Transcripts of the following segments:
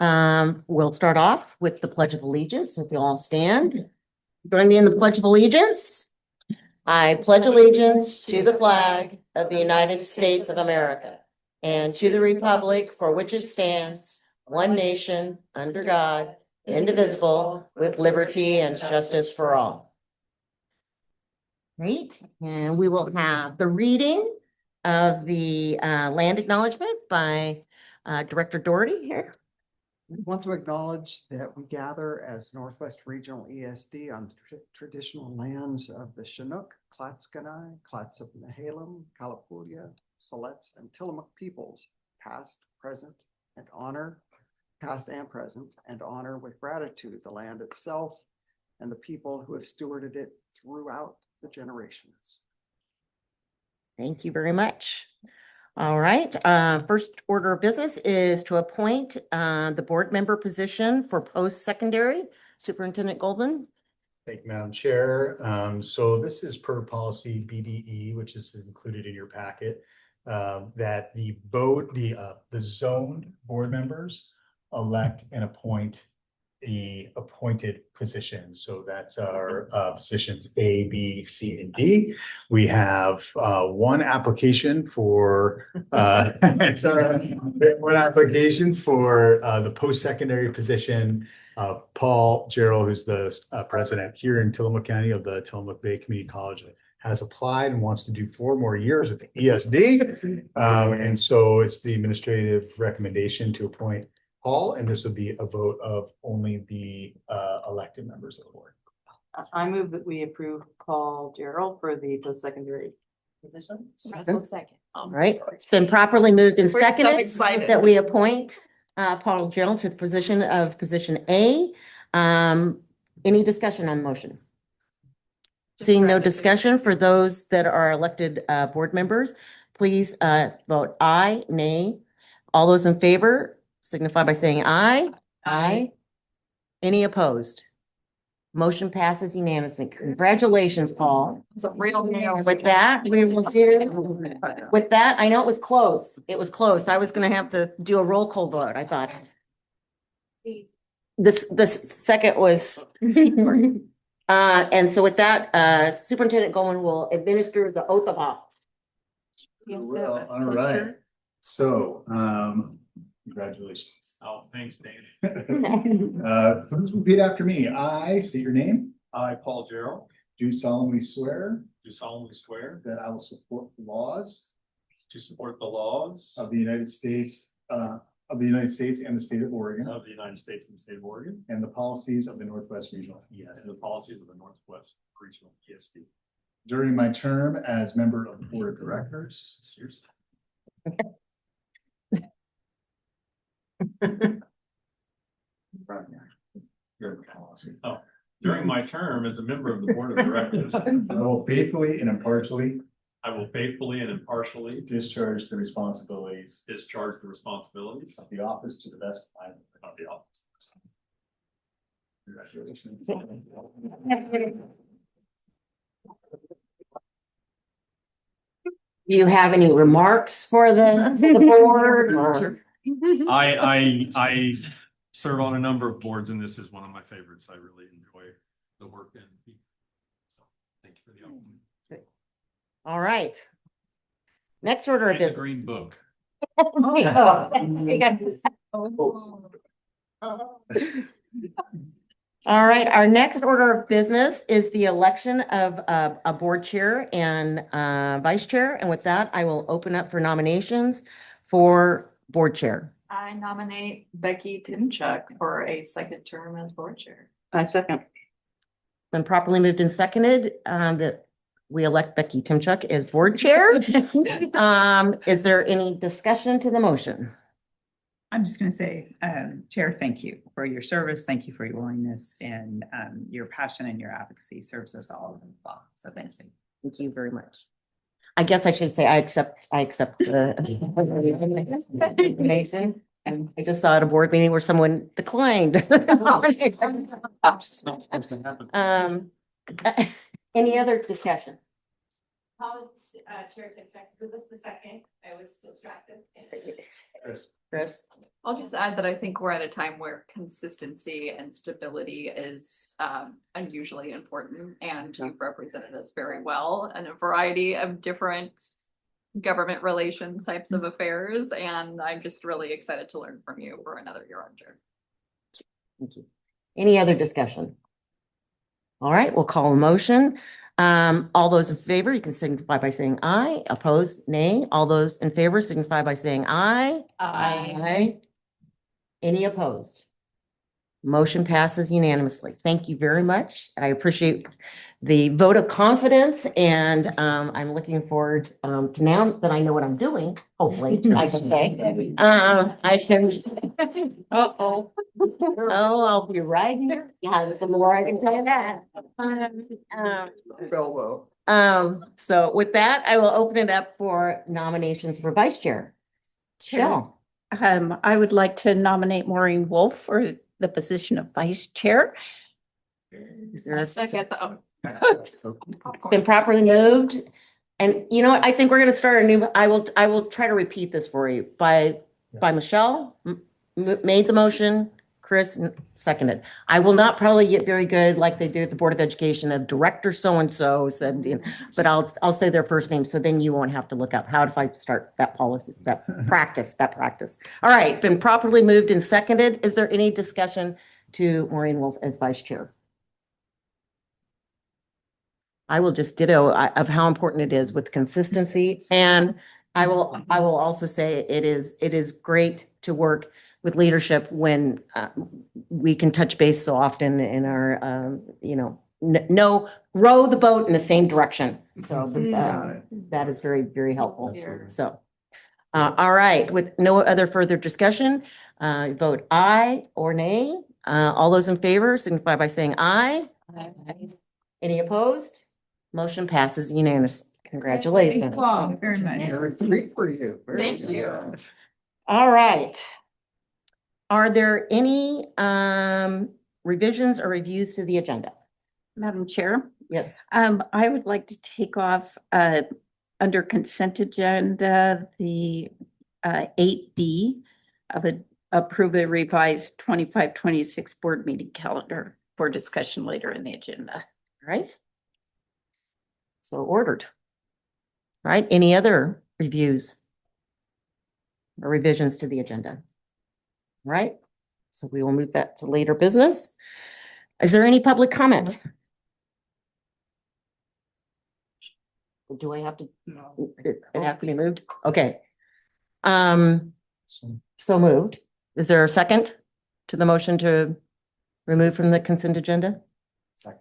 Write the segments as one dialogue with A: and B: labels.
A: We'll start off with the Pledge of Allegiance. If you all stand, join me in the Pledge of Allegiance. I pledge allegiance to the flag of the United States of America and to the republic for which it stands, one nation, under God, indivisible, with liberty and justice for all. Great. And we will have the reading of the land acknowledgement by Director Doherty here.
B: We want to acknowledge that we gather as Northwest Regional ESD on traditional lands of the Chinook, Clatskanie, Clatsop-Nehalem, Kalapuya, Siletz, and Tillamook peoples, past and present, and honor with gratitude the land itself and the people who have stewarded it throughout the generations.
A: Thank you very much. All right, first order of business is to appoint the board member position for post-secondary. Superintendent Goldman.
C: Thank you, Madam Chair. So this is per policy BDE, which is included in your packet, that the zoned board members elect and appoint the appointed positions. So that's our positions A, B, C, and D. We have one application for the post-secondary position. Paul Gerald, who's the president here in Tillamook County of the Tillamook Bay Community College, has applied and wants to do 4 more years at the ESD. And so it's the administrative recommendation to appoint Paul, and this would be a vote of only the elected members of the board.
D: I move that we approve Paul Gerald for the post-secondary position. Second.
A: All right, it's been properly moved and
D: We're so
A: seconded
D: excited.
A: that we appoint Paul Gerald to the position of position A. Any discussion on the motion? Seeing no discussion, for those that are elected board members, please vote aye, nay. All those in favor signify by saying aye. Aye. Any opposed? Motion passes unanimously. Congratulations, Paul.
D: It's a real deal.
A: With that, we will do, with that, I know it was close. It was close. I was gonna have to do a roll call vote, I thought. This second was, and so with that, Superintendent Goldman will administer the oath of office.
C: Well, all right. So, congratulations.
E: Oh, thanks, Dave.
C: Please repeat after me. I state your name.
E: I, Paul Gerald,
C: Do solemnly swear
E: do solemnly swear
C: that I will support the laws
E: to support the laws
C: of the United States and the state of Oregon,
E: of the United States and the state of Oregon,
C: and the policies of the Northwest Regional
E: and
C: ESD.
E: the policies of the Northwest Regional ESD.
C: During my term as member of the board of directors,
E: Seriously.
C: your policy.
E: During my term as a member of the board of directors,
C: I will faithfully and impartially
E: I will faithfully and impartially
C: discharge the responsibilities
E: discharge the responsibilities
C: of the office to the best of my ability.
E: of the office.
C: Congratulations.
A: Do you have any remarks for the board or?
E: I serve on a number of boards, and this is one of my favorites. I really enjoy the work and people. So, thank you for the opportunity.
A: All right. Next order of
E: And the
A: business.
E: Green Book.
A: All right, our next order of business is the election of a board chair and vice chair. And with that, I will open up for nominations for board chair.
D: I nominate Becky Timchuk for a second term as board chair.
A: I second. Been properly moved and seconded that we elect Becky Timchuk as board chair. Is there any discussion to the motion?
F: I'm just going to say, Chair, thank you for your service. Thank you for your willingness, and your passion and your advocacy serves us all well. So thanks.
A: Thank you very much. I guess I should say I accept the information. And I just saw at a board meeting where someone declined. Any other discussion?
G: Chair Timchuk, who was the second? I was distracted.
C: Chris.
A: Chris,
G: I'll just add that I think we're at a time where consistency and stability is unusually important, and you've represented us very well in a variety of different government relations types of affairs, and I'm just really excited to learn from you for another year on chair.
A: Thank you. Any other discussion? All right, we'll call a motion. All those in favor, you can signify by saying aye. Opposed, nay. All those in favor signify by saying aye. Aye. Any opposed? Motion passes unanimously. Thank you very much. I appreciate the vote of confidence, and I'm looking forward to, now that I know what I'm doing, hopefully, I can say. I can. Uh-oh. Oh, I'll be right here. Yeah, the more I can tell you that.
B: Bilbo.
A: So with that, I will open it up for nominations for vice chair. Michelle.
H: I would like to nominate Maureen Wolf for the position of vice chair.
A: Is there a
G: Second,
A: It's been properly moved. And you know what? I think we're gonna start a new, I will try to repeat this for you by Michelle, made the motion, Chris seconded. I will not probably get very good like they do at the Board of Education of Director so-and-so said, you know, but I'll say their first name, so then you won't have to look up. How do I start that policy, that practice? All right, been properly moved and seconded. Is there any discussion to Maureen Wolf as vice chair? I will just ditto of how important it is with consistency. And I will also say it is great to work with leadership when we can touch base so often in our, no, row the boat in the same direction. So that is very, very helpful. So, all right, with no other further discussion, vote aye or nay. All those in favor signify by saying aye. Any opposed? Motion passes unanimously. Congratulations.
F: Thank you all very much.
B: There are 3 for you. Very
G: Thank
B: good.
G: you.
A: All right. Are there any revisions or reviews to the agenda?
H: Madam Chair,
A: Yes.
H: I would like to take off under consent agenda, the 8D of approve a revised 25-26 board meeting calendar for discussion later in the agenda.
A: All right. So ordered. All right, any other reviews or revisions to the agenda? All right, so we will move that to later business. Is there any public comment? Do I have to, it have to be moved? Okay. So moved. Is there a second to the motion to remove from the consent agenda?
B: Second.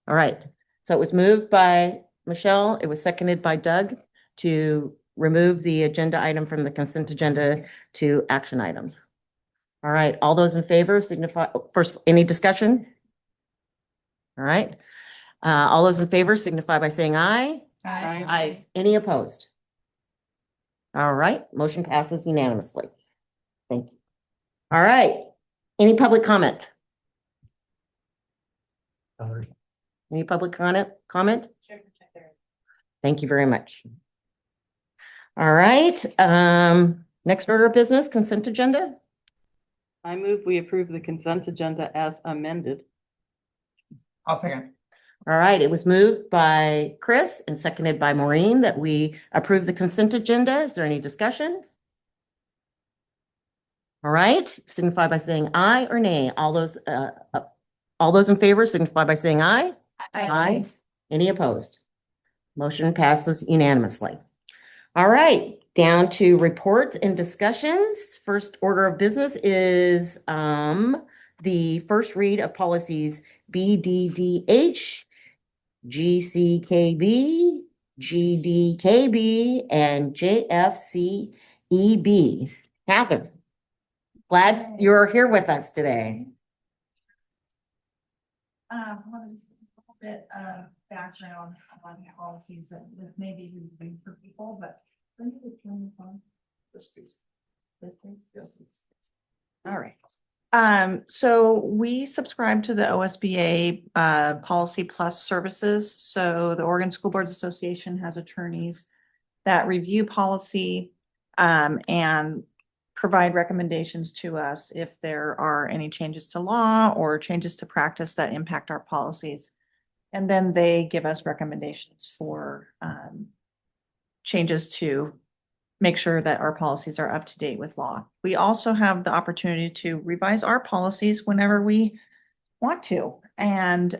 A: All right, so it was moved by Michelle, it was seconded by Doug to remove the agenda item from the consent agenda to action items. All right, all those in favor signify, first, any discussion? All right, all those in favor signify by saying aye.
H: Aye.
A: Any opposed? All right, motion passes unanimously. Thank you. All right, any public comment? Any public comment? Thank you very much. All right, next order of business, consent agenda.
I: I move we approve the consent agenda as amended.
F: I'll second.
A: All right, it was moved by Chris and seconded by Maureen that we approve the consent agenda. Is there any discussion? All right, signify by saying aye or nay. All those in favor signify by saying aye. Aye. Any opposed? Motion passes unanimously. All right, down to reports and discussions. First order of business is the first read of policies BDDH, GCKB, GDKB, and JFCEB. Catherine, glad you're here with us today.
F: I want to just give a little bit of background on policies that maybe we bring for people, but let me turn this on.
B: This piece.
F: This please.
B: Yes, please.
F: All right. So we subscribe to the OSBA Policy Plus services. So the Oregon School Boards Association has attorneys that review policy and
J: provide recommendations to us if there are any changes to law or changes to practice that impact our policies. And then they give us recommendations for changes to make sure that our policies are up to date with law. We also have the opportunity to revise our policies whenever we want to. And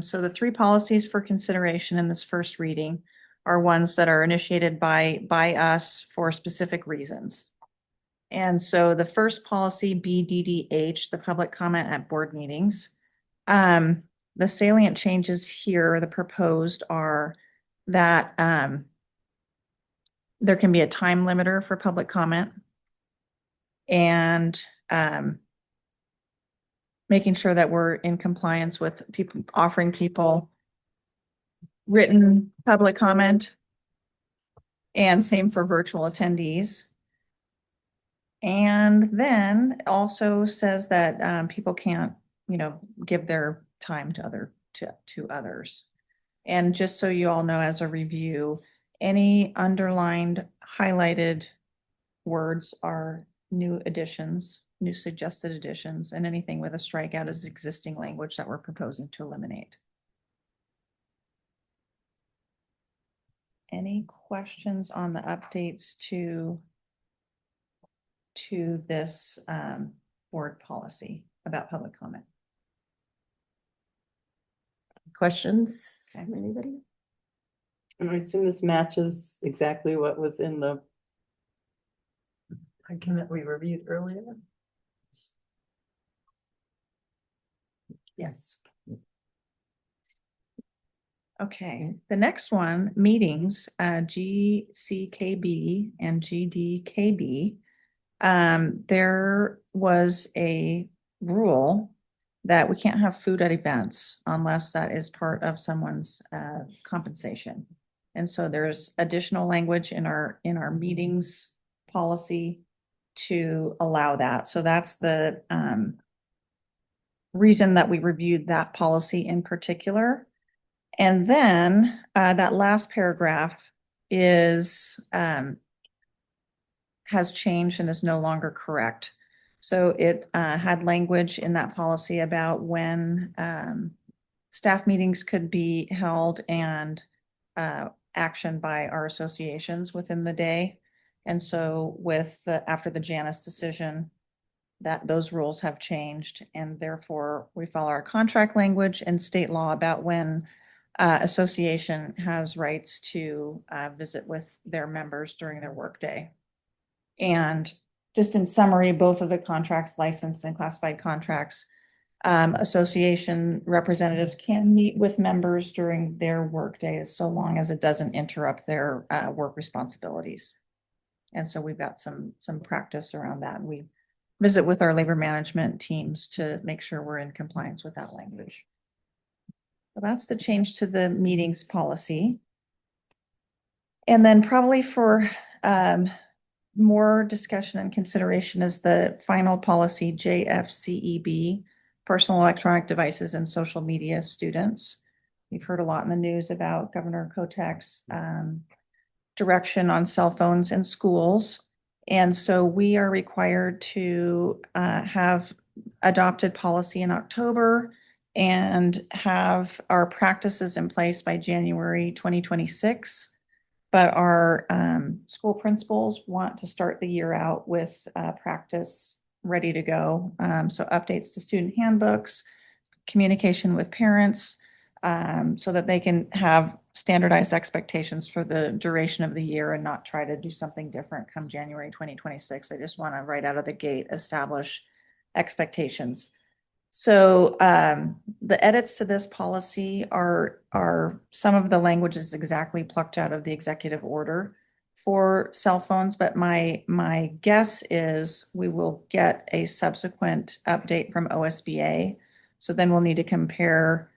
J: so the three policies for consideration in this first reading are ones that are initiated by us for specific reasons. And so the first policy, BDDH, the public comment at board meetings. The salient changes here, the proposed, are that there can be a time limiter for public comment, and making sure that we're in compliance with people, offering people written public comment, and same for virtual attendees. And then also says that people can't, give their time to others. And just so you all know, as a review, any underlined, highlighted words are new additions, new suggested additions, and anything with a strikeout is existing language that we're proposing to eliminate. Any questions on the updates to this board policy about public comment?
A: Questions from anybody?
I: And I assume this matches exactly what was in the document we reviewed earlier.
J: Yes. Okay, the next one, meetings, GCKB and GDKB. There was a rule that we can't have food at events unless that is part of someone's compensation. And so there's additional language in our meetings policy to allow that. So that's the reason that we reviewed that policy in particular. And then that last paragraph is has changed and is no longer correct. So it had language in that policy about when staff meetings could be held and action by our associations within the day. And so after the Janus decision, that those rules have changed, and therefore we follow our contract language and state law about when association has rights to visit with their members during their workday. And just in summary, both of the contracts, licensed and classified contracts, association representatives can meet with members during their workdays so long as it doesn't interrupt their work responsibilities. And so we've got some practice around that. We visit with our labor management teams to make sure we're in compliance with that language. So that's the change to the meetings policy. And then probably for more discussion and consideration is the final policy, JFCEB, personal electronic devices and social media students. We've heard a lot in the news about Governor Kotek's direction on cell phones in schools. And so we are required to have adopted policy in October and have our practices in place by January 2026. But our school principals want to start the year out with practice ready to go. So updates to student handbooks, communication with parents, so that they can have standardized expectations for the duration of the year and not try to do something different come January 2026. They just want to right out of the gate establish expectations. So the edits to this policy are some of the language is exactly plucked out of the executive order for cell phones, but my guess is we will get a subsequent update from OSBA. So then we'll need to compare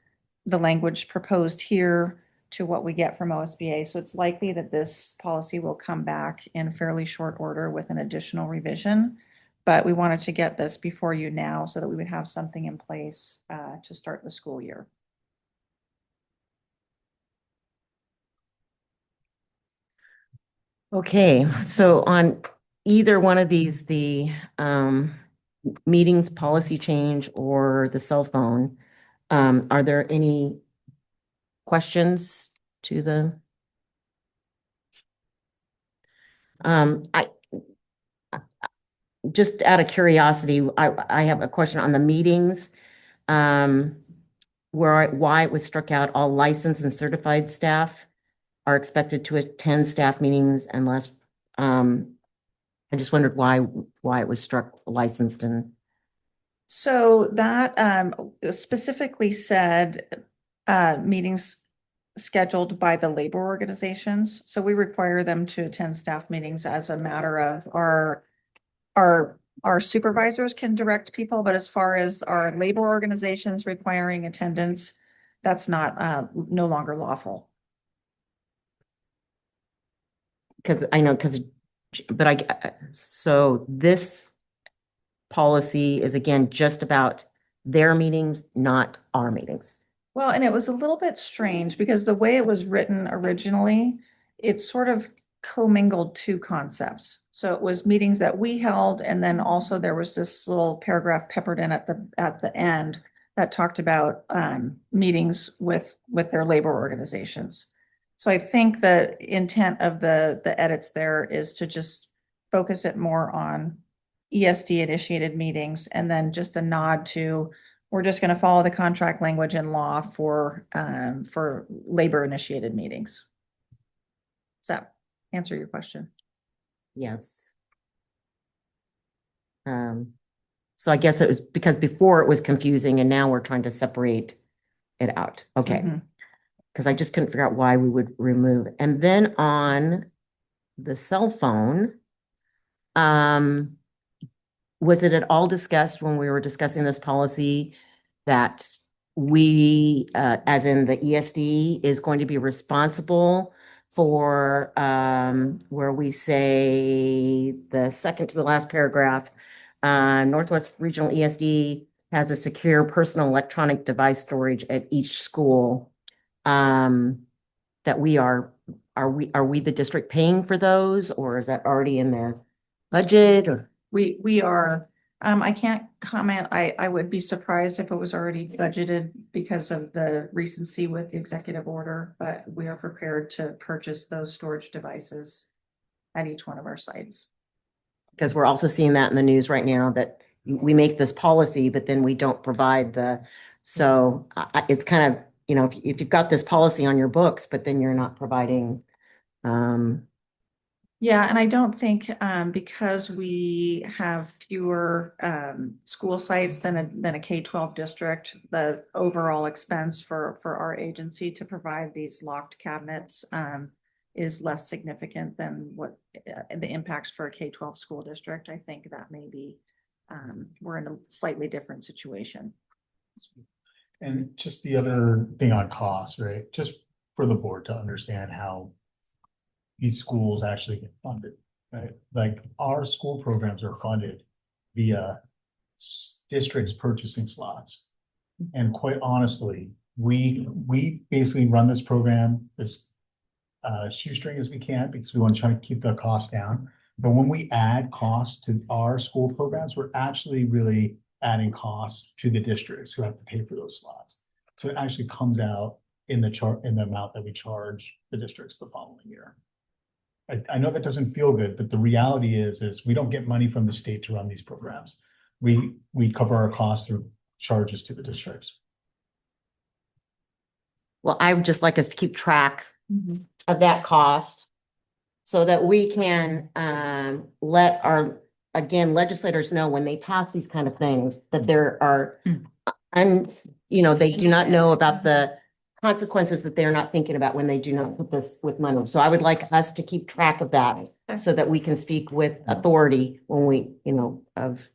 J: the language proposed here to what we get from OSBA. So it's likely that this policy will come back in fairly short order with an additional revision. But we wanted to get this before you now so that we would have something in place to start the school year.
A: Okay, so on either one of these, the meetings policy change or the cell phone, are there any questions to the? I just out of curiosity, I have a question on the meetings. Why it was struck out, all licensed and certified staff are expected to attend staff meetings unless, I just wondered why it was struck licensed and,
J: So that specifically said meetings scheduled by the labor organizations. So we require them to attend staff meetings as a matter of our supervisors can direct people, but as far as our labor organizations requiring attendance, that's not no longer lawful.
A: because I know, but so this policy is again just about their meetings, not our meetings.
J: Well, and it was a little bit strange because the way it was written originally, it sort of commingled two concepts. So it was meetings that we held, and then also there was this little paragraph peppered in at the end that talked about meetings with their labor organizations. So I think the intent of the edits there is to just focus it more on ESD initiated meetings, and then just a nod to, we're just going to follow the contract language in law for labor initiated meetings. Does that answer your question?
A: Yes. So I guess it was because before it was confusing and now we're trying to separate it out. Okay.
J: Mhm.
A: Because I just couldn't figure out why we would remove. And then on the cell phone, was it at all discussed when we were discussing this policy that we, as in the ESD, is going to be responsible for where we say the second to the last paragraph, Northwest Regional ESD has a secure personal electronic device storage at each school. That are we the district paying for those, or is that already in their budget, or?
J: We are, I can't comment. I would be surprised if it was already budgeted because of the recency with the executive order, but we are prepared to purchase those storage devices at each one of our sites.
A: Because we're also seeing that in the news right now that we make this policy, but then we don't provide so it's kind of, if you've got this policy on your books, but then you're not providing,
J: Yeah, and I don't think because we have fewer school sites than a K-12 district, the overall expense for our agency to provide these locked cabinets is less significant than what the impacts for a K-12 school district. I think that maybe we're in a slightly different situation.
C: And just the other thing on cost, right? Just for the board to understand how these schools actually get funded, right? Like our school programs are funded via districts purchasing slots. And quite honestly, we basically run this program as shoestring as we can because we want to try to keep the cost down. But when we add costs to our school programs, we're actually really adding costs to the districts who have to pay for those slots. So it actually comes out in the amount that we charge the districts the following year. I know that doesn't feel good, but the reality is we don't get money from the state to run these programs. We cover our costs through charges to the districts.
A: well, I would just like us to keep track of that cost so that we can let our, again, legislators know when they pass these kind of things that there are, and they do not know about the consequences that they're not thinking about when they do not put this with money. So I would like us to keep track of that so that we can speak with authority when we, of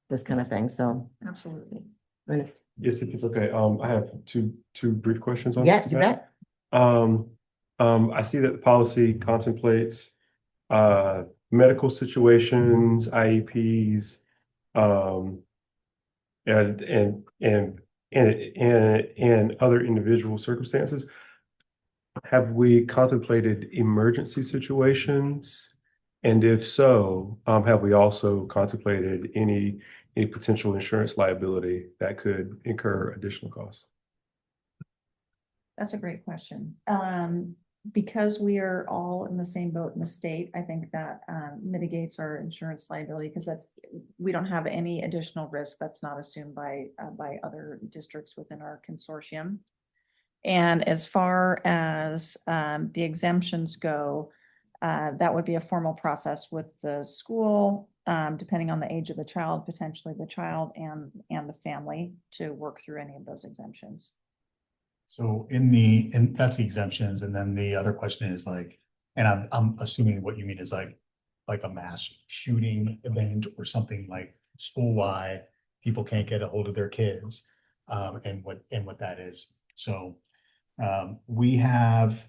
A: this kind of thing. So.
J: Absolutely.
A: Ernest.
K: Yes, if it's okay. I have two brief questions on
A: Yes,
K: this.
A: you bet.
K: I see that the policy contemplates medical situations, IEPs, and other individual circumstances. Have we contemplated emergency situations And if so, have we also contemplated any potential insurance liability that could incur additional costs?
J: That's a great question. Because we are all in the same boat in the state, I think that mitigates our insurance liability because we don't have any additional risk that's not assumed by other districts within our consortium. And as far as the exemptions go, that would be a formal process with the school, depending on the age of the child, potentially the child and the family to work through any of those exemptions.
C: So that's the exemptions, and then the other question is like, and I'm assuming what you mean is like a mass shooting event or something like school-wide, people can't get a hold of their kids, and what that is. So we have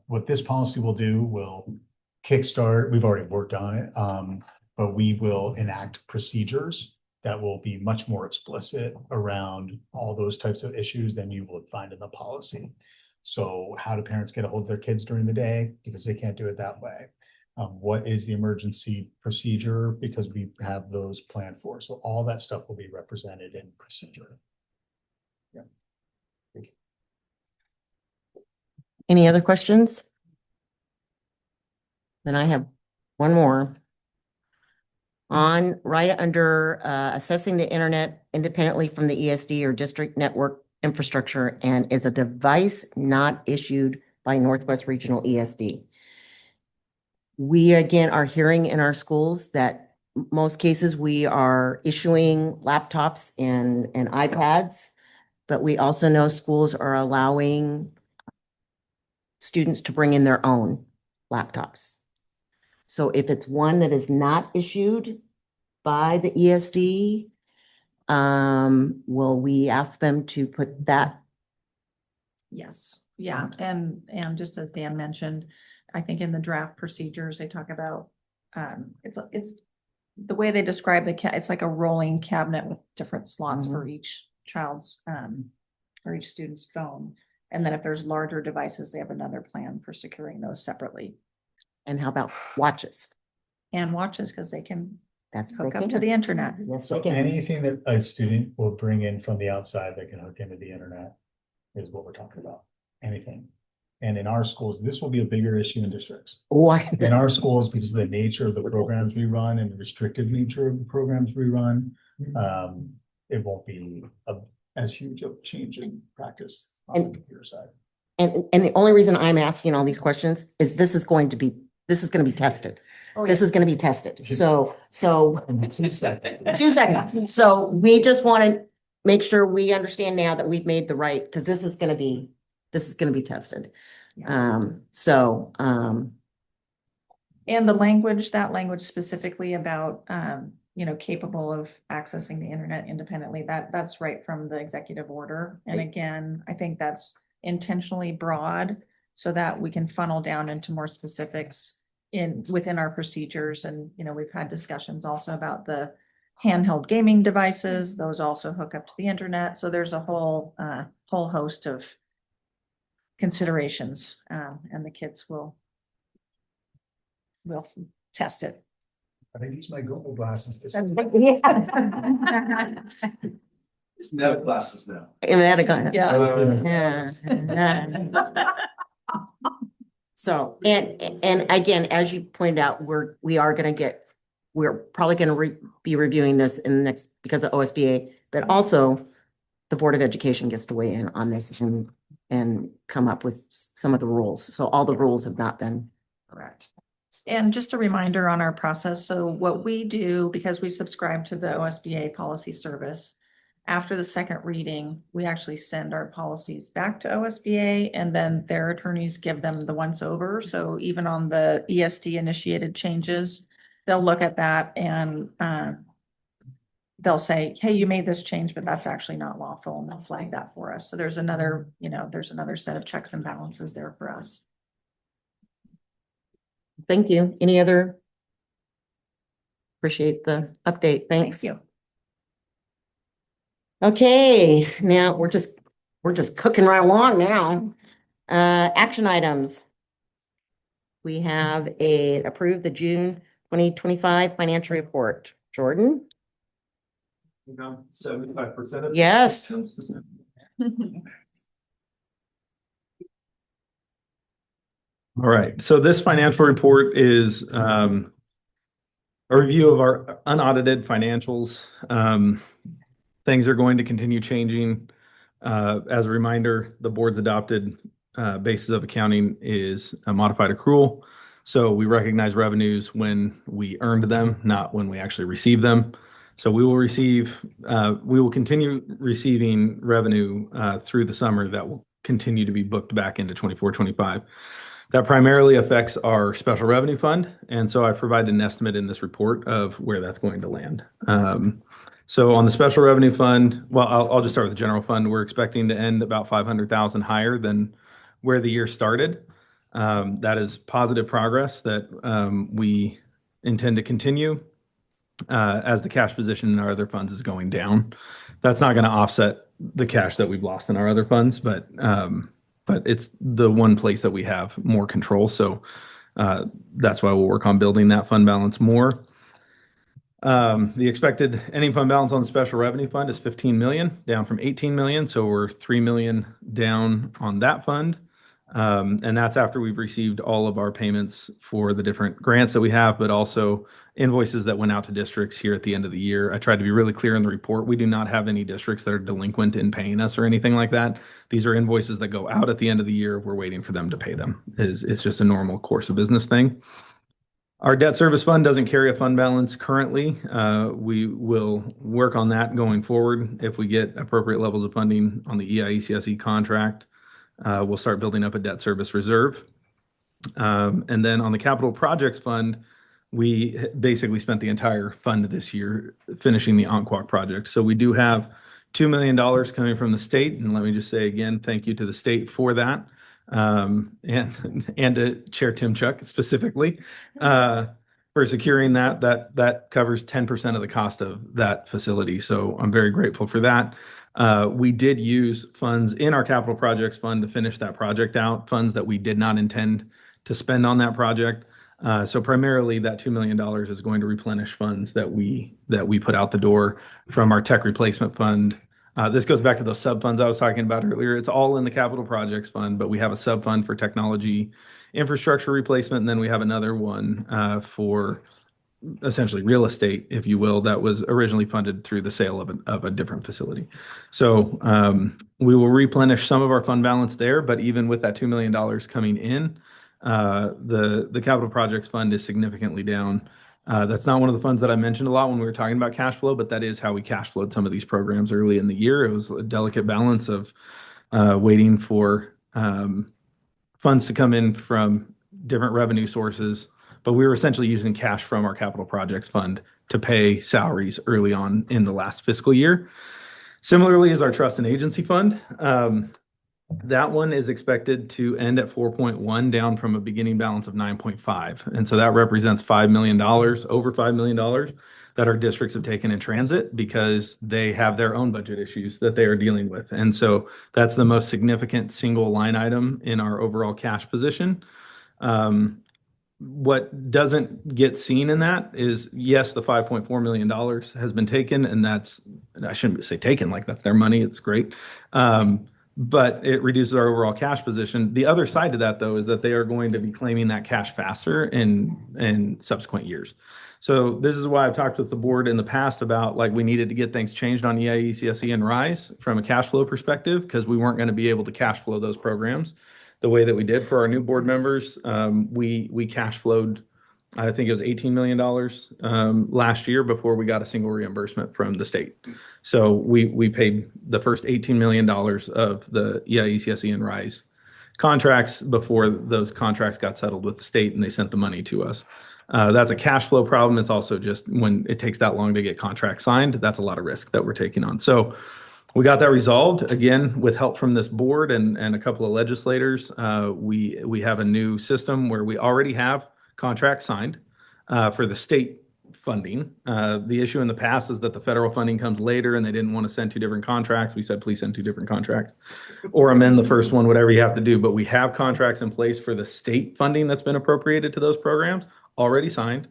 C: what this policy will do will kickstart, we've already worked on it, but we will enact procedures that will be much more explicit around all those types of issues than you would find in the policy. So how do parents get a hold of their kids during the day? Because they can't do it that way. What is the emergency procedure? Because we have those planned for. So all that stuff will be represented in procedure. Yeah. Thank you.
A: Any other questions? Then I have one more. On right under assessing the internet independently from the ESD or district network infrastructure and is a device not issued by Northwest Regional ESD. We again are hearing in our schools that most cases we are issuing laptops and iPads, but we also know schools are allowing students to bring in their own laptops. So if it's one that is not issued by the ESD, will we ask them to put that?
J: Yes, yeah, and just as Dan mentioned, I think in the draft procedures, they talk about, it's the way they describe it's like a rolling cabinet with different slots for each child's, for each student's phone. And then if there's larger devices, they have another plan for securing those separately.
A: And how about watches?
J: And watches, because they can
A: That's
J: hook up to the internet.
A: Yes,
C: So
A: they can.
C: anything that a student will bring in from the outside that can hook into the internet is what we're talking about. Anything. And in our schools, this will be a bigger issue in districts.
A: Why?
C: In our schools, because of the nature of the programs we run and the restrictive nature of the programs we run, it won't be as huge of a change in practice on the computer side.
A: And the only reason I'm asking all these questions is this is going to be tested. This is going to be tested. So 2 seconds. So we just want to make sure we understand now that we've made the right, because this is going to be tested.
J: And the language, that language specifically about, capable of accessing the internet independently, that's right from the executive order. And again, I think that's intentionally broad so that we can funnel down into more specifics within our procedures. And, we've had discussions also about the handheld gaming devices. Those also hook up to the internet. So there's a whole host of considerations, and the kids will test it.
C: I use my Google glasses to see.
K: It's Meta glasses now.
A: Yeah. So, and again, as you pointed out, we're probably going to be reviewing this in the next, because of OSBA, but also the Board of Education gets to weigh in on this and come up with some of the rules. So all the rules have not been
J: correct. And just a reminder on our process. So what we do, because we subscribe to the OSBA policy service, after the second reading, we actually send our policies back to OSBA and then their attorneys give them the once over. So even on the ESD initiated changes, they'll look at that and they'll say, hey, you made this change, but that's actually not lawful, and they'll flag that for us. So there's another set of checks and balances there for us.
A: Thank you. Any other? Appreciate the update. Thanks.
J: Thank you.
A: Okay, now we're just cooking right along now. Action items. we have approved the June 2025 financial report. Jordan?
K: 75%.
A: Yes.
E: All right, so this financial report is a review of our unaudited financials. Things are going to continue changing. As a reminder, the board's adopted basis of accounting is a modified accrual. So we recognize revenues when we earned them, not when we actually receive them. So we will continue receiving revenue through the summer that will continue to be booked back into 24-25. That primarily affects our special revenue fund. And so I provided an estimate in this report of where that's going to land. So on the special revenue fund, well, I'll just start with the general fund. We're expecting to end about 500,000 higher than where the year started. That is positive progress that we intend to continue as the cash position in our other funds is going down. That's not going to offset the cash that we've lost in our other funds, but it's the one place that we have more control. So that's why we'll work on building that fund balance more. The expected ending fund balance on the special revenue fund is 15 million, down from 18 million. So we're 3 million down on that fund. And that's after we've received all of our payments for the different grants that we have, but also invoices that went out to districts here at the end of the year. I tried to be really clear in the report. We do not have any districts that are delinquent in paying us or anything like that. These are invoices that go out at the end of the year. We're waiting for them to pay them. It's just a normal course of business thing. Our debt service fund doesn't carry a fund balance currently. We will work on that going forward. If we get appropriate levels of funding on the EIECSE contract, we'll start building up a debt service reserve. And then on the capital projects fund, we basically spent the entire fund this year finishing the Onquak project. So we do have $2 million coming from the state. And let me just say again, thank you to the state for that. And to Chair Timchuk specifically for securing that covers 10% of the cost of that facility. So I'm very grateful for that. We did use funds in our capital projects fund to finish that project out, funds that we did not intend to spend on that project. So primarily that $2 million is going to replenish funds that we put out the door from our tech replacement fund. This goes back to those sub funds I was talking about earlier. It's all in the capital projects fund, but we have a sub fund for technology infrastructure replacement. And then we have another one for essentially real estate, if you will, that was originally funded through the sale of a different facility. So we will replenish some of our fund balance there, but even with that $2 million coming in, the capital projects fund is significantly down. That's not one of the funds that I mentioned a lot when we were talking about cash flow, but that is how we cash flowed some of these programs early in the year. It was a delicate balance of waiting for funds to come in from different revenue sources, but we were essentially using cash from our capital projects fund to pay salaries early on in the last fiscal year. Similarly is our trust and agency fund. That one is expected to end at 4.1, down from a beginning balance of 9.5. And so that represents $5 million, over $5 million that our districts have taken in transit because they have their own budget issues that they are dealing with. And so that's the most significant single line item in our overall cash position. What doesn't get seen in that is, yes, the $5.4 million has been taken, and I shouldn't say taken, like that's their money. It's great. But it reduces our overall cash position. The other side to that, though, is that they are going to be claiming that cash faster in subsequent years. So this is why I've talked with the board in the past about like we needed to get things changed on EIE, CSE, and RISE from a cash flow perspective because we weren't going to be able to cash flow those programs the way that we did for our new board members. We cash flowed, I think it was $18 million last year before we got a single reimbursement from the state. So we paid the first $18 million of the EIE, CSE, and RISE contracts before those contracts got settled with the state and they sent the money to us. That's a cash flow problem. It's also just when it takes that long to get contracts signed, that's a lot of risk that we're taking on. So we got that resolved again with help from this board and a couple of legislators. We have a new system where we already have contracts signed for the state funding. The issue in the past is that the federal funding comes later and they didn't want to send two different contracts. We said, please send two different contracts or amend the first one, whatever you have to do. But we have contracts in place for the state funding that's been appropriated to those programs, already signed.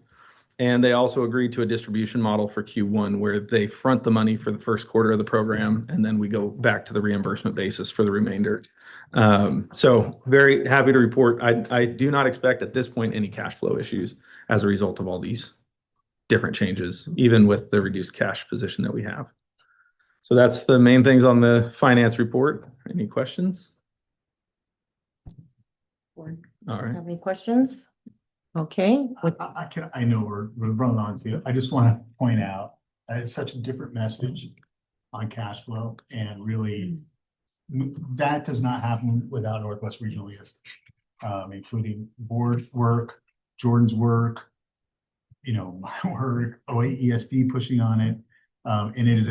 E: And they also agreed to a distribution model for Q1 where they front the money for the first quarter of the program, and then we go back to the reimbursement basis for the remainder. So very happy to report. I do not expect at this point any cash flow issues as a result of all these different changes, even with the reduced cash position that we have. So that's the main things on the finance report. Any questions? All right.
A: Have any questions? Okay,
C: I know we're running on to, I just want to point out that it's such a different message on cash flow, and really that does not happen without Northwest Regional ESD, including board work, Jordan's work, my work, OA ESD pushing on it. And it is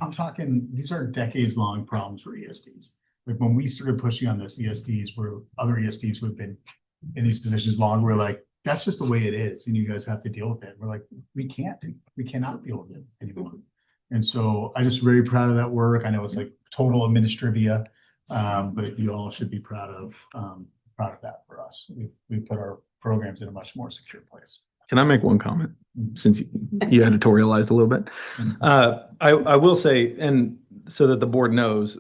C: I'm talking, these are decades long problems for ESDs. Like when we started pushing on this, ESDs where other ESDs who have been in these positions long, we're like, that's just the way it is, and you guys have to deal with it. We're like, we cannot deal with it anymore. And so I'm just very proud of that work. I know it's like total administrivia, but you all should be proud of that for us. We've put our programs in a much more secure place.
E: Can I make one comment since you editorialized a little bit? I will say, and so that the board knows,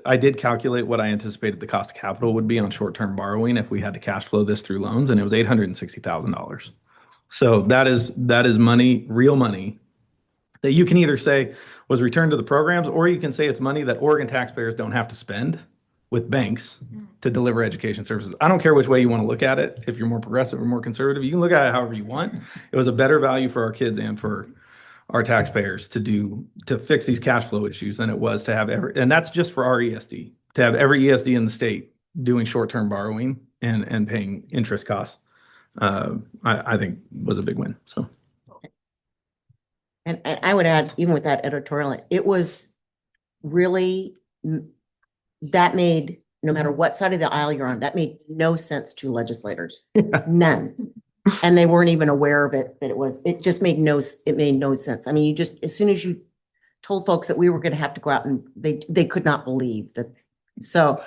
E: I did calculate what I anticipated the cost of capital would be on short-term borrowing if we had to cash flow this through loans, and it was $860,000. So that is money, real money, that you can either say was returned to the programs, or you can say it's money that Oregon taxpayers don't have to spend with banks to deliver education services. I don't care which way you want to look at it. If you're more progressive or more conservative, you can look at it however you want. It was a better value for our kids and for our taxpayers to fix these cash flow issues than it was to have and that's just for our ESD, to have every ESD in the state doing short-term borrowing and paying interest costs. I think was a big win. So.
A: and I would add, even with that editorial, it was really, that made, no matter what side of the aisle you're on, that made no sense to legislators, none. And they weren't even aware of it, that it made no sense. I mean, you just, as soon as you told folks that we were going to have to go out, and they could not believe that. So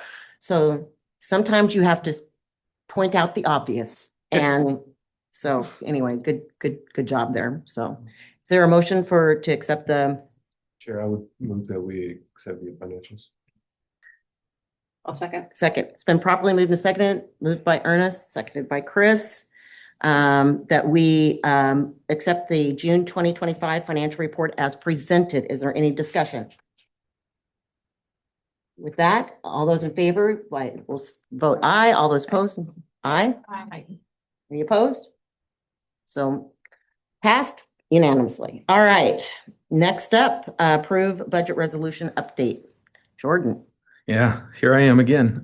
A: sometimes you have to point out the obvious. And so anyway, good job there. So is there a motion to accept the?
K: Chair, I would move that we accept the financials.
I: I'll second.
A: Second. It's been properly moved and seconded, moved by Ernest, seconded by Chris, that we accept the June 2025 financial report as presented. Is there any discussion? With that, all those in favor, we'll vote aye. All those opposed, aye.
D: Aye.
A: Any opposed? So passed unanimously. All right. Next up, approve budget resolution update. Jordan.
E: Yeah, here I am again.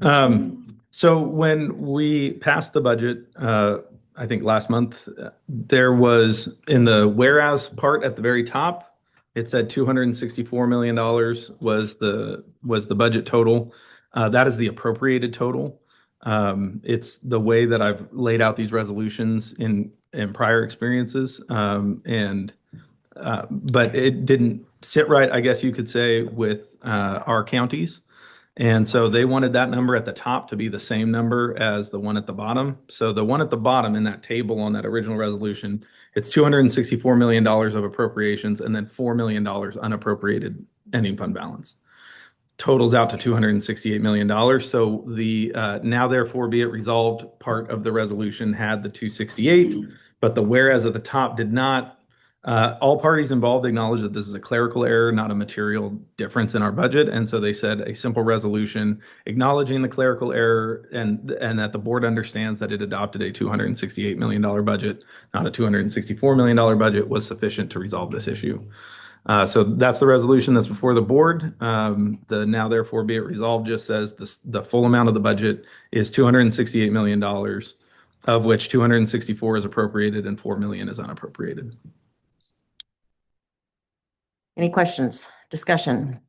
E: So when we passed the budget, I think last month, there was in the whereas part at the very top, it said $264 million was the budget total. That is the appropriated total. It's the way that I've laid out these resolutions in prior experiences. But it didn't sit right, I guess you could say, with our counties. And so they wanted that number at the top to be the same number as the one at the bottom. So the one at the bottom in that table on that original resolution, it's $264 million of appropriations and then $4 million unappropriated ending fund balance. Totals out to $268 million. So the now therefore be it resolved part of the resolution had the 268, but the whereas at the top did not. All parties involved acknowledge that this is a clerical error, not a material difference in our budget. And so they said a simple resolution acknowledging the clerical error and that the board understands that it adopted a $268 million budget, not a $264 million budget, was sufficient to resolve this issue. So that's the resolution that's before the board. The now therefore be it resolved just says the full amount of the budget is $268 million, of which 264 is appropriated and 4 million is unappropriated.
A: Any questions, discussion?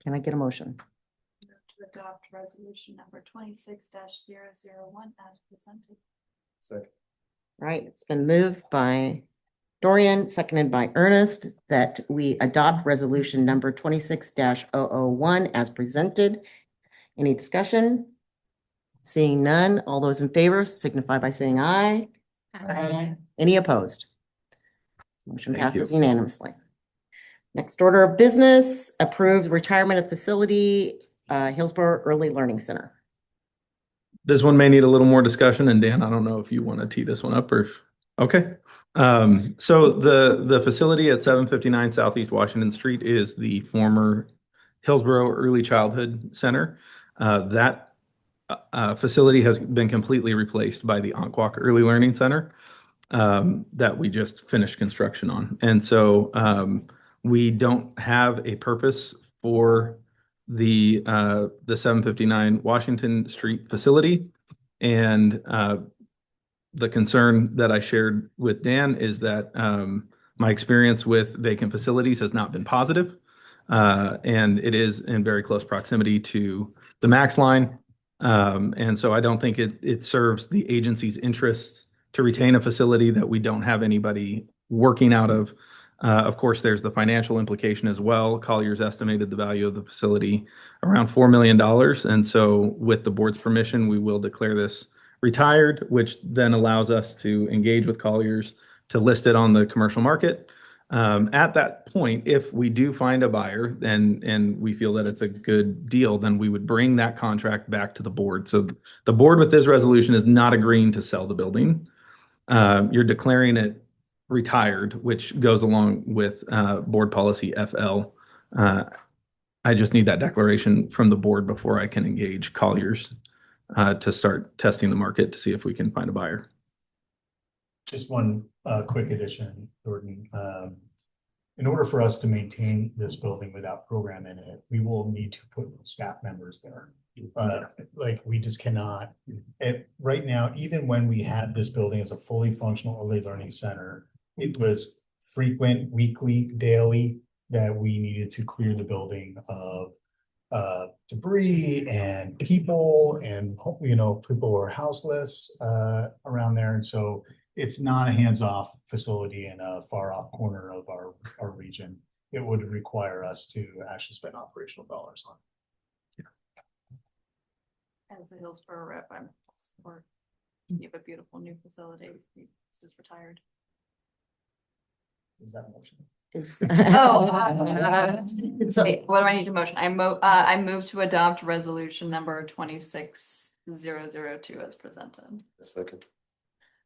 A: Can I get a motion?
G: To adopt resolution number 26-001 as presented.
K: Second.
A: All right, it's been moved by Dorian, seconded by Ernest, that we adopt resolution number 26-001 as presented. Any discussion? Seeing none, all those in favor signify by saying aye.
H: Aye.
A: Any opposed? Motion
E: Thank you.
A: passes unanimously. Next order of business, approved retirement of facility, Hillsborough Early Learning Center.
E: This one may need a little more discussion, and Dan, I don't know if you want to tee this one up or if, okay. So the facility at 759 Southeast Washington Street is the former Hillsborough Early Childhood Center. That facility has been completely replaced by the Onquak Early Learning Center that we just finished construction on. And so we don't have a purpose for the 759 Washington Street facility. And the concern that I shared with Dan is that my experience with vacant facilities has not been positive. And it is in very close proximity to the Max line. And so I don't think it serves the agency's interests to retain a facility that we don't have anybody working out of. Of course, there's the financial implication as well. Collier's estimated the value of the facility around $4 million. And so with the board's permission, we will declare this retired, which then allows us to engage with Collier's to list it on the commercial market. At that point, if we do find a buyer and we feel that it's a good deal, then we would bring that contract back to the board. So the board with this resolution is not agreeing to sell the building. You're declaring it retired, which goes along with board policy FL. I just need that declaration from the board before I can engage Colliers to start testing the market to see if we can find a buyer.
C: Just one quick addition, Jordan. In order for us to maintain this building without program in it, we will need to put staff members there. Like we just cannot. Right now, even when we had this building as a fully functional early learning center, it was frequent, weekly, daily, that we needed to clear the building of debris and people, and people are houseless around there, and so it's not a hands-off facility in a far-off corner of our region. It would require us to actually spend operational dollars on it.
G: As the Hillsborough rep, I'm all support. You have a beautiful new facility. This is retired.
C: Is that a motion?
A: So,
G: Wait, what do I need to motion? I move to adopt resolution number 26002 as presented.
K: Second.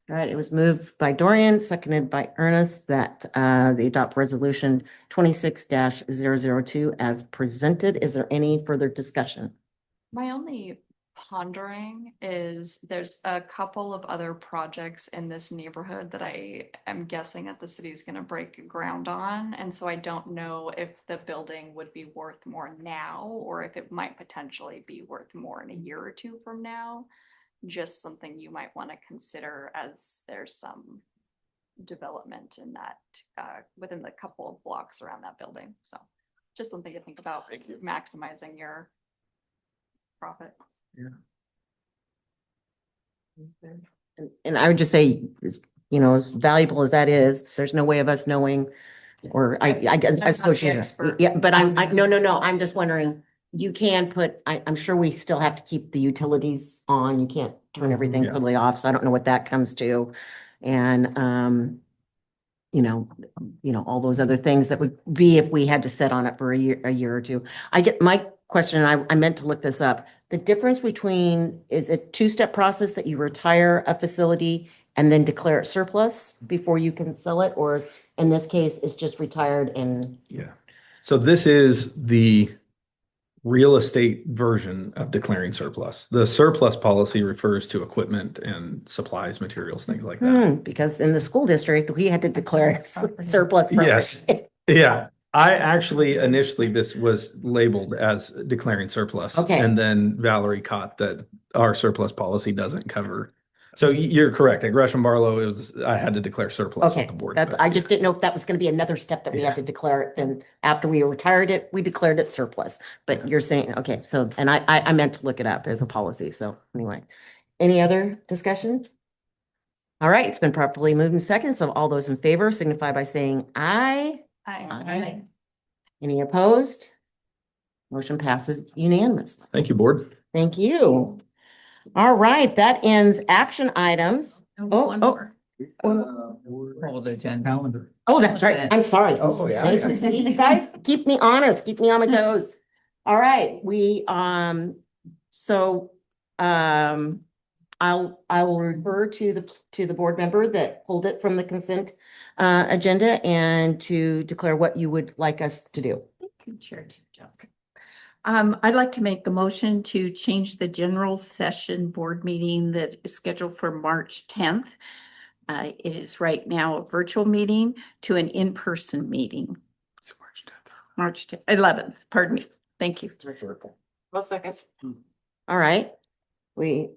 A: all right, it was moved by Dorian, seconded by Ernest, that they adopt resolution 26-002 as presented. Is there any further discussion?
G: My only pondering is there's a couple of other projects in this neighborhood that I am guessing that the city is going to break ground on. And so I don't know if the building would be worth more now or if it might potentially be worth more in a year or two from now. Just something you might want to consider as there's some development in that within the couple of blocks around that building. So just something to think about.
K: Thank you.
G: Maximizing your profit.
A: And I would just say, as valuable as that is, there's no way of us knowing, or I guess, I
G: I'm
A: suppose
G: not the
A: you,
G: expert.
A: yeah, but no, I'm just wondering, you can put, I'm sure we still have to keep the utilities on. You can't turn everything
E: Yeah.
A: totally off. So I don't know what that comes to. And, all those other things that would be if we had to sit on it for a year or two. I get my question, I meant to look this up. The difference between, is it two-step process that you retire a facility and then declare it surplus before you can sell it? Or in this case, it's just retired and,
E: Yeah. So this is the real estate version of declaring surplus. The surplus policy refers to equipment and supplies, materials, things like that.
A: because in the school district, we had to declare it surplus.
E: Yes. Yeah. I actually initially this was labeled as declaring surplus.
A: Okay.
E: And then Valerie caught that our surplus policy doesn't cover. So you're correct. At Gresham Barlow, I had to declare surplus
A: Okay,
E: with the board.
A: that's,
E: but
A: I
E: yeah.
A: just didn't know if that was gonna be another step that we had to declare it, and after we retired it, we declared it surplus. But you're saying, okay, so, and I meant to look it up as a policy, so anyway. Any other discussion? All right, it's been properly moved in second. So all those in favor signify by saying aye.
H: Aye.
A: Any opposed? Motion passes unanimously.
E: Thank you, board.
A: Thank you. All right, that ends action items.
H: One more.
F: Hold agenda.
C: Calendar.
A: Oh, that's right. I'm sorry.
B: Oh, yeah.
A: Thank you. See, you guys keep me honest, keep me on my toes. All right, I will refer to the board member that pulled it from the consent agenda and to declare what you would like us to do.
H: Thank you, Chair Chuck. I'd like to make the motion to change the general session board meeting that is scheduled for March 10th. It is right now a virtual meeting to an in-person meeting.
E: It's March 10th.
H: March 11th, pardon me. Thank you.
I: Well, second.
A: All right.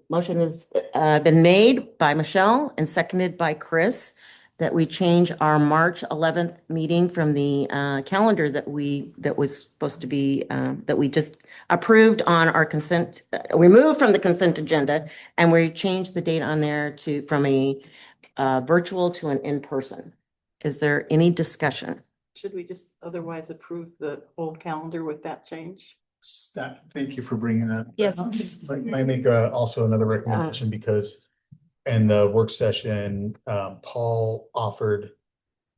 A: Motion has been made by Michelle and seconded by Chris that we change our March 11th meeting from the calendar that was supposed to be, that we just approved on our consent. We moved from the consent agenda and we changed the date on there from a virtual to an in-person. Is there any discussion?
I: Should we just otherwise approve the old calendar with that change?
C: Thank you for bringing that.
H: Yes.
C: I make also another recommendation because in the work session, Paul offered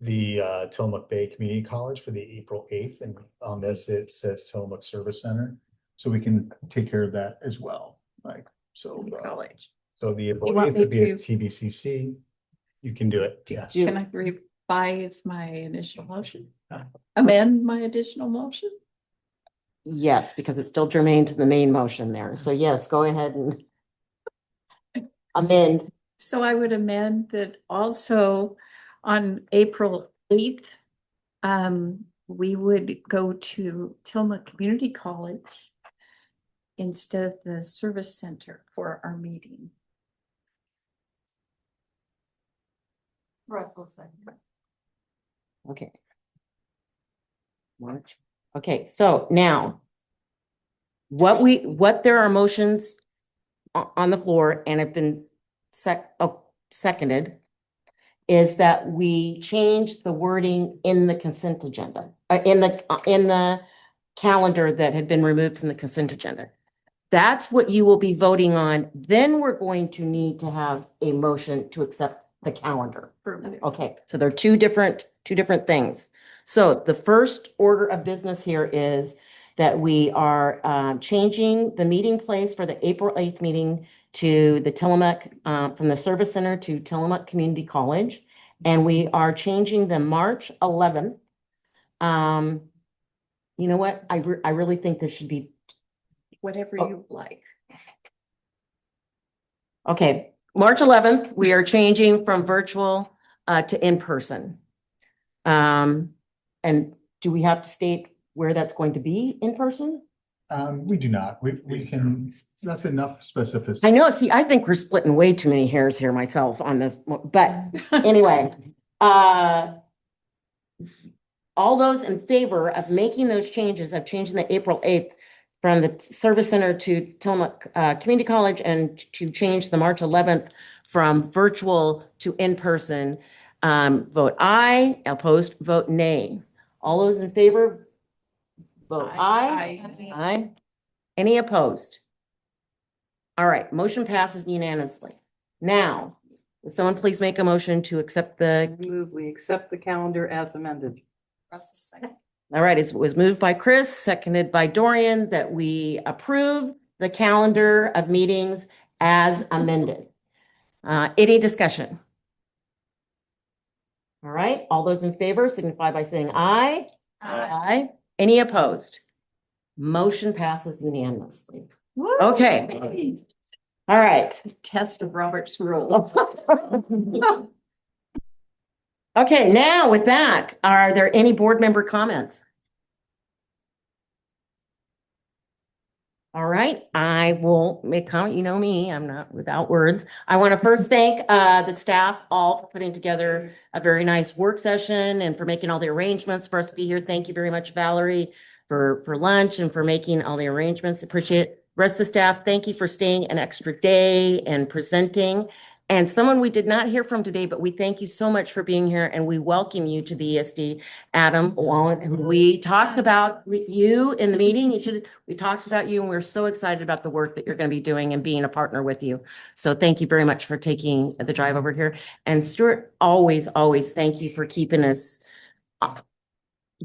C: the Tillamook Bay Community College for the April 8th. And on this, it says Tillamook Service Center. So we can take care of that as well.
H: College.
C: So the April
H: You want
C: 8th
H: me
C: would be
H: to-
C: at TBCC. You can do it. Yeah.
H: Can I revise my initial motion? Amend my additional motion?
A: Yes, because it's still germane to the main motion there. So yes, go ahead and amend.
H: So I would amend that also on April 8th, we would go to Tillamook Community College instead of the service center for our meeting.
D: Russell second.
A: Okay. March. Okay, so now what there are motions on the floor and have been seconded is that we change the wording in the consent agenda, in the calendar that had been removed from the consent agenda. That's what you will be voting on. Then we're going to need to have a motion to accept the calendar. Okay, so they're two different things. So the first order of business here is that we are changing the meeting place for the April 8th meeting to the Tillamook, from the Service Center to Tillamook Community College. And we are changing the March 11th. You know what? I really think this should be,
H: Whatever you like.
A: okay, March 11th, we are changing from virtual to in-person. And do we have to state where that's going to be in person?
C: We do not. We can, that's enough specificity.
A: I know, see, I think we're splitting way too many hairs here myself on this, but anyway, all those in favor of making those changes, of changing the April 8th from the Service Center to Tillamook Community College and to change the March 11th from virtual to in-person, vote aye, opposed, vote nay. All those in favor, vote aye. Aye. Any opposed? All right, motion passes unanimously. Now, will someone please make a motion to accept
I: We accept the calendar as amended.
H: Russell second.
A: all right, it was moved by Chris, seconded by Dorian, that we approve the calendar of meetings as amended. Any discussion? All right, all those in favor signify by saying aye. Aye. Any opposed? Motion passes unanimously. Okay. All right.
H: Test of Robert's rule.
A: Okay, now with that, are there any board member comments? All right, I will make comment. You know me, I'm not without words. I want to first thank the staff all for putting together a very nice work session and for making all the arrangements for us to be here. Thank you very much, Valerie, for lunch and for making all the arrangements. Appreciate it. Rest of the staff, thank you for staying an extra day and presenting. And someone we did not hear from today, but we thank you so much for being here and we welcome you to the ESD. Adam Wallen, who we talked about you in the meeting. We talked about you and we're so excited about the work that you're going to be doing and being a partner with you. So thank you very much for taking the drive over here. And Stuart, always, always thank you for keeping us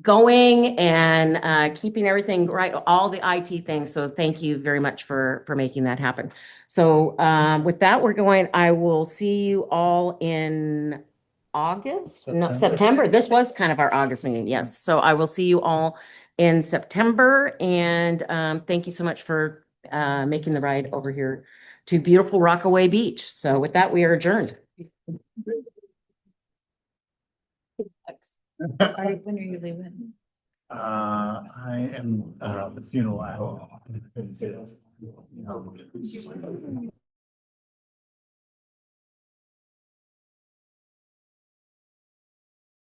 A: going and keeping everything right, all the IT things. So thank you very much for making that happen. So with that, I will see you all in August, no, September. This was kind of our August meeting. Yes. So I will see you all in September. And thank you so much for making the ride over here to beautiful Rockaway Beach. So with that, we are adjourned.
G: When are you leaving?
C: I am, the funeral.